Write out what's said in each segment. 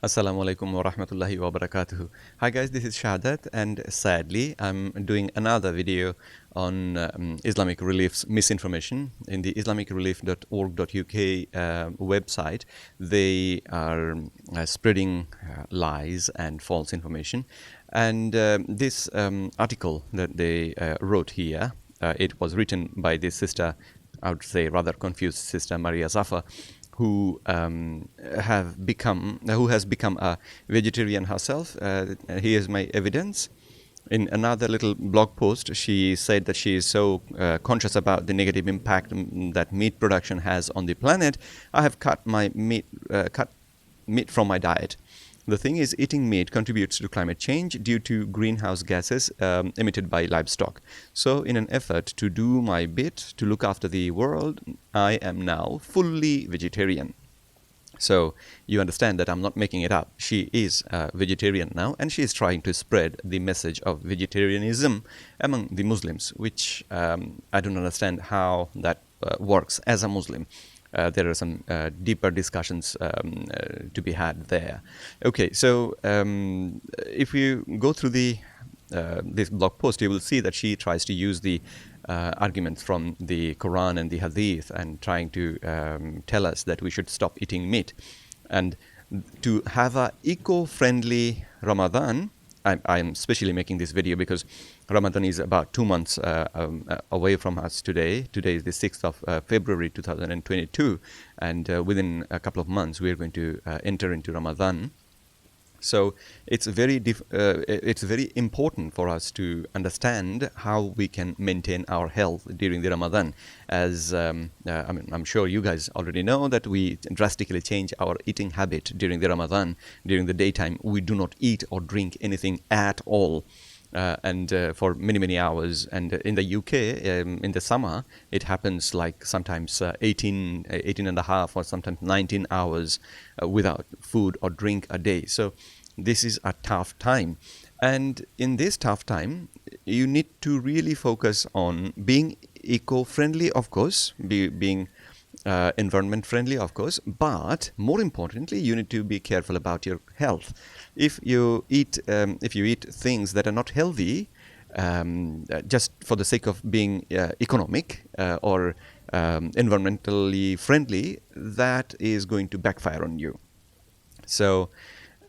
Assalamu alaikum wa rahmatullahi wa barakatuhu. Hi guys, this is Shahadat, and sadly I'm doing another video on Islamic Relief's misinformation. In the IslamicRelief.org.uk website, they are spreading lies and false information. And this article that they wrote here, it was written by this sister, I would say rather confused sister Maria Zafar, who has become a vegetarian herself. Here's my evidence. In another little blog post, she said that she is so conscious about the negative impact that meat production has on the planet. I have cut meat from my diet. The thing is, eating meat contributes to climate change due to greenhouse gases emitted by livestock. So, in an effort to do my bit to look after the world, I am now fully vegetarian. So, you understand that I'm not making it up. She is a vegetarian now, and she is trying to spread the message of vegetarianism among the Muslims, which I don't understand how that works as a Muslim. There are some deeper discussions to be had there. Okay, so if you go through this blog post, you will see that she tries to use the arguments from the Quran and the Hadith and trying to tell us that we should stop eating meat. And to have a eco-friendly Ramadan, I'm especially making this video because Ramadan is about 2 months away from us today. Today is the 6th of February 2022, and within a couple of months we are going to enter into Ramadan. So it's very important for us to understand how we can maintain our health during the Ramadan. As I'm sure you guys already know that we drastically change our eating habit during the Ramadan. During the daytime, we do not eat or drink anything at all. And for many hours. And in the UK, in the summer, it happens like sometimes 18 and a half or sometimes 19 hours without food or drink a day. So this is a tough time. And in this tough time, you need to really focus on being eco-friendly, of course, being environment friendly, of course, but more importantly, you need to be careful about your health. If you eat things that are not healthy, just for the sake of being economic or environmentally friendly, that is going to backfire on you. So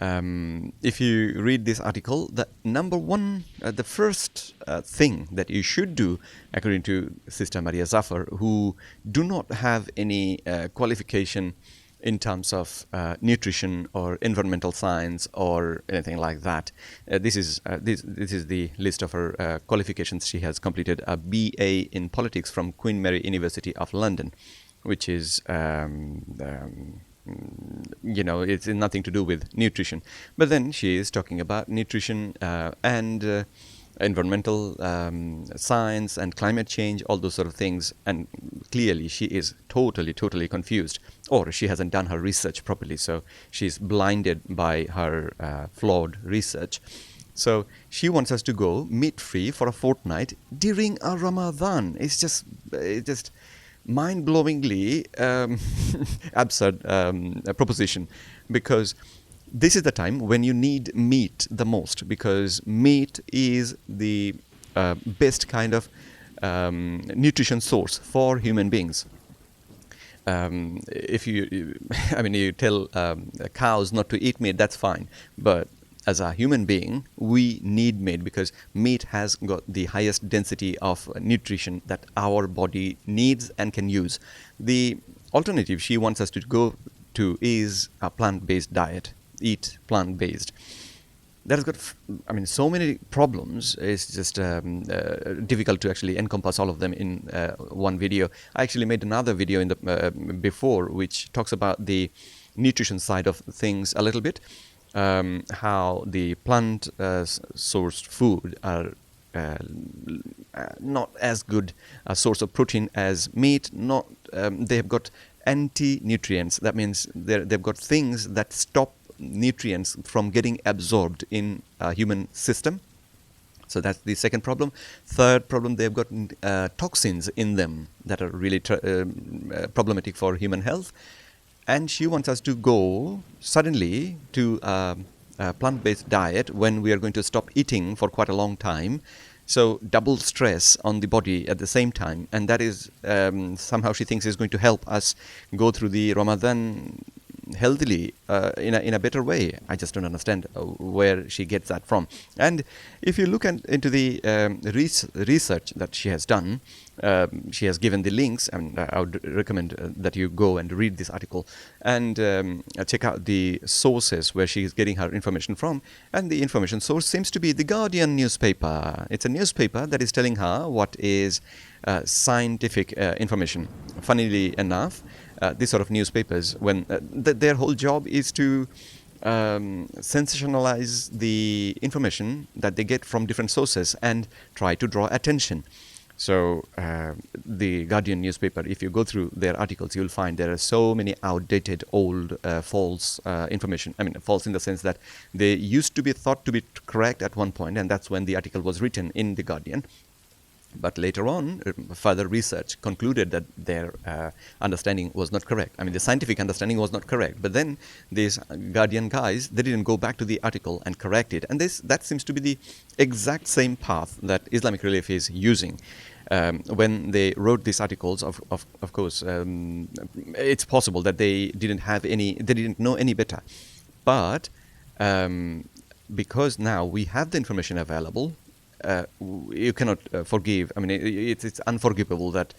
if you read this article, the first thing that you should do, according to Sister Maria Zafar, who do not have any qualification in terms of nutrition or environmental science or anything like that. This is the list of her qualifications. She has completed a BA in politics from Queen Mary University of London, which is it's nothing to do with nutrition. But then she is talking about nutrition and environmental science and climate change, all those sort of things. And clearly she is totally confused, or she hasn't done her research properly. So she's blinded by her flawed research. So she wants us to go meat-free for a fortnight during a Ramadan. It's just mind-blowingly absurd proposition, because this is the time when you need meat the most, because meat is the best kind of nutrition source for human beings. If you tell cows not to eat meat, that's fine, but as a human being, we need meat because meat has got the highest density of nutrition that our body needs and can use. The alternative she wants us to go to is a plant-based diet. Eat plant-based. That has got, so many problems. It's just difficult to actually encompass all of them in one video. I actually made another video in the before, which talks about the nutrition side of things a little bit. How the plant sourced food are not as good a source of protein as meat. They have got anti-nutrients. That means they've got things that stop nutrients from getting absorbed in a human system. So that's the second problem. Third problem, they've got toxins in them that are really problematic for human health. and she wants us to go suddenly to a plant-based diet when we are going to stop eating for quite a long time. So double stress on the body at the same time, and that is somehow she thinks is going to help us go through the Ramadan healthily in a better way. I just don't understand where she gets that from. And if you look into the research that she has done, she has given the links, and I would recommend that you go and read this article and check out the sources where she is getting her information from. And the information source seems to be the Guardian newspaper. It's a newspaper that is telling her what is scientific information. Funnily enough, these sort of newspapers, when their whole job is to sensationalize the information that they get from different sources and try to draw attention. So the Guardian newspaper, if you go through their articles, you'll find there are so many outdated, old, false information. I mean, false in the sense that they used to be thought to be correct at one point, and that's when the article was written in the Guardian. But later on, further research concluded that their understanding was not correct. I mean, the scientific understanding was not correct. But then these Guardian guys, they didn't go back to the article and correct it. And that seems to be the exact same path that Islamic Relief is using. When they wrote these articles, of course, it's possible that they didn't know any better. But because now we have the information available, you cannot forgive. I mean, it's unforgivable that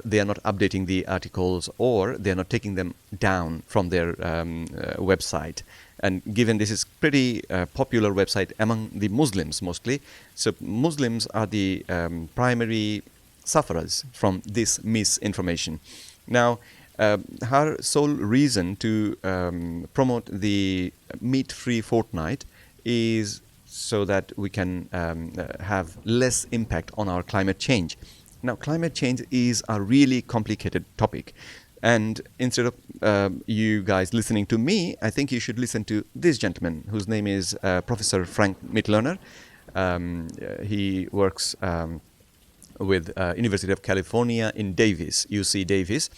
they are not updating the articles, or they are not taking them down from their website. And given this is pretty popular website among the Muslims mostly, so Muslims are the primary sufferers from this misinformation. Now, her sole reason to promote the meat-free fortnight is so that we can have less impact on our climate change. Now, climate change is a really complicated topic. And instead of you guys listening to me, I think you should listen to this gentleman, whose name is Professor Frank Mitloehner. He works with University of California in Davis, UC Davis.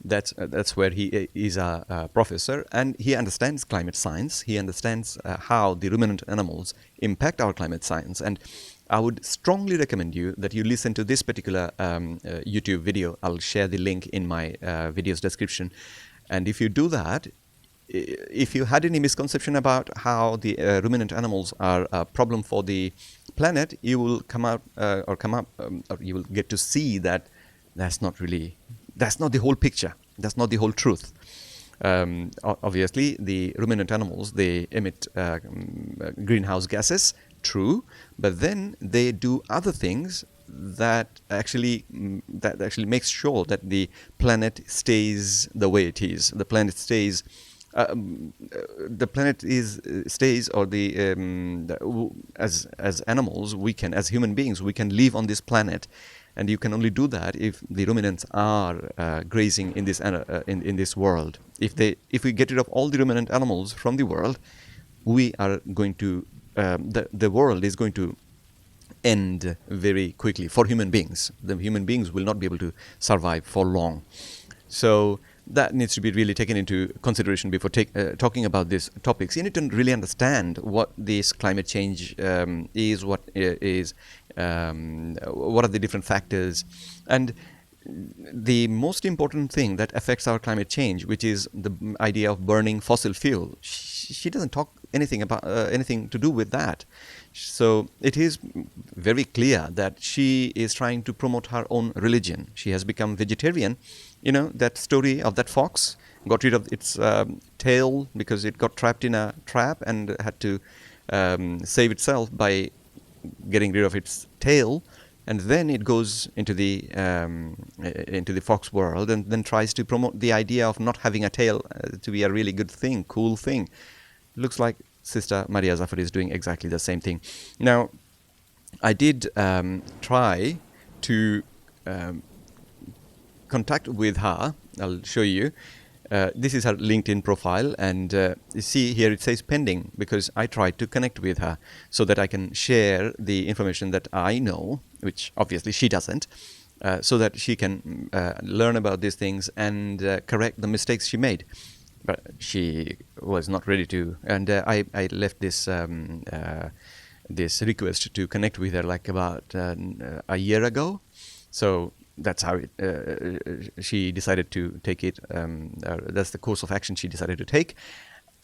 That's where he is a professor, and he understands climate science. He understands how the ruminant animals impact our climate science. And I would strongly recommend you that you listen to this particular YouTube video. I'll share the link in my video's description. And if you do that, if you had any misconception about how the ruminant animals are a problem for the planet, you will you will get to see that that's not the whole picture. That's not the whole truth. Obviously, the ruminant animals, they emit greenhouse gases, true, but then they do other things that actually makes sure that the planet stays the way it is. The planet stays. As animals, as human beings, we can live on this planet. And you can only do that if the ruminants are grazing in this world. If we get rid of all the ruminant animals from the world, we are going to the world is going to end very quickly for human beings. The human beings will not be able to survive for long. So that needs to be really taken into consideration before talking about these topics. You need to really understand what this climate change is, what are the different factors, and the most important thing that affects our climate change, which is the idea of burning fossil fuel. She doesn't talk anything about anything to do with that. So it is very clear that she is trying to promote her own religion. She has become vegetarian. You know, that story of that fox got rid of its tail because it got trapped in a trap and had to save itself by getting rid of its tail, and then it goes into the fox world and then tries to promote the idea of not having a tail to be a really good thing, cool thing. Looks like Sister Maria Zafar is doing exactly the same thing. Now, I did try to contact with her. I'll show you. This is her LinkedIn profile, and you see here it says pending because I tried to connect with her so that I can share the information that I know, which obviously she doesn't. so that she can learn about these things and correct the mistakes she made. But she was not ready to, and I left this this request to connect with her like about a year ago. So that's how she decided to take it. That's the course of action she decided to take.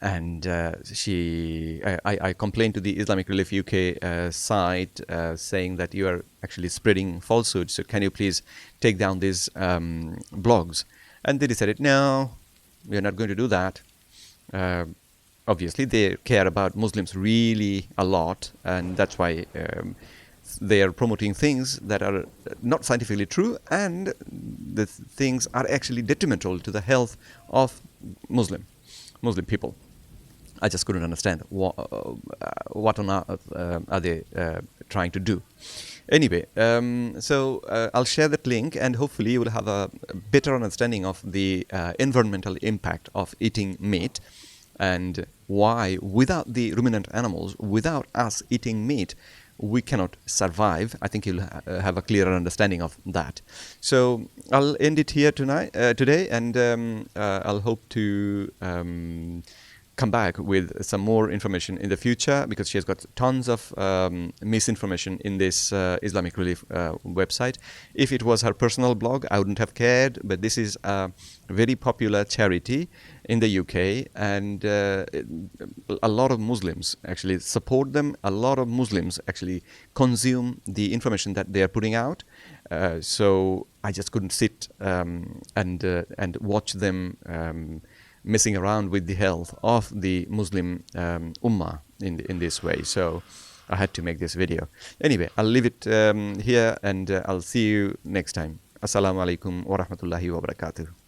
And I complained to the Islamic Relief UK site saying that you are actually spreading falsehoods. So can you please take down these blogs? And they decided, no, we are not going to do that. Obviously, they care about Muslims really a lot, and that's why they are promoting things that are not scientifically true, and the things are actually detrimental to the health of Muslim people. I just couldn't understand what on earth are they trying to do. Anyway, so I'll share that link, and hopefully you will have a better understanding of the environmental impact of eating meat, and why without the ruminant animals, without us eating meat, we cannot survive. I think you'll have a clearer understanding of that. So I'll end it here today, and I'll hope to come back with some more information in the future, because she has got tons of misinformation in this Islamic Relief website. If it was her personal blog, I wouldn't have cared, but this is a very popular charity in the UK, and a lot of Muslims actually support them. A lot of Muslims actually consume the information that they are putting out. So I just couldn't sit and watch them messing around with the health of the Muslim Ummah in this way. So I had to make this video. Anyway, I'll leave it here, and I'll see you next time. Assalamu alaikum wa rahmatullahi wa barakatuh.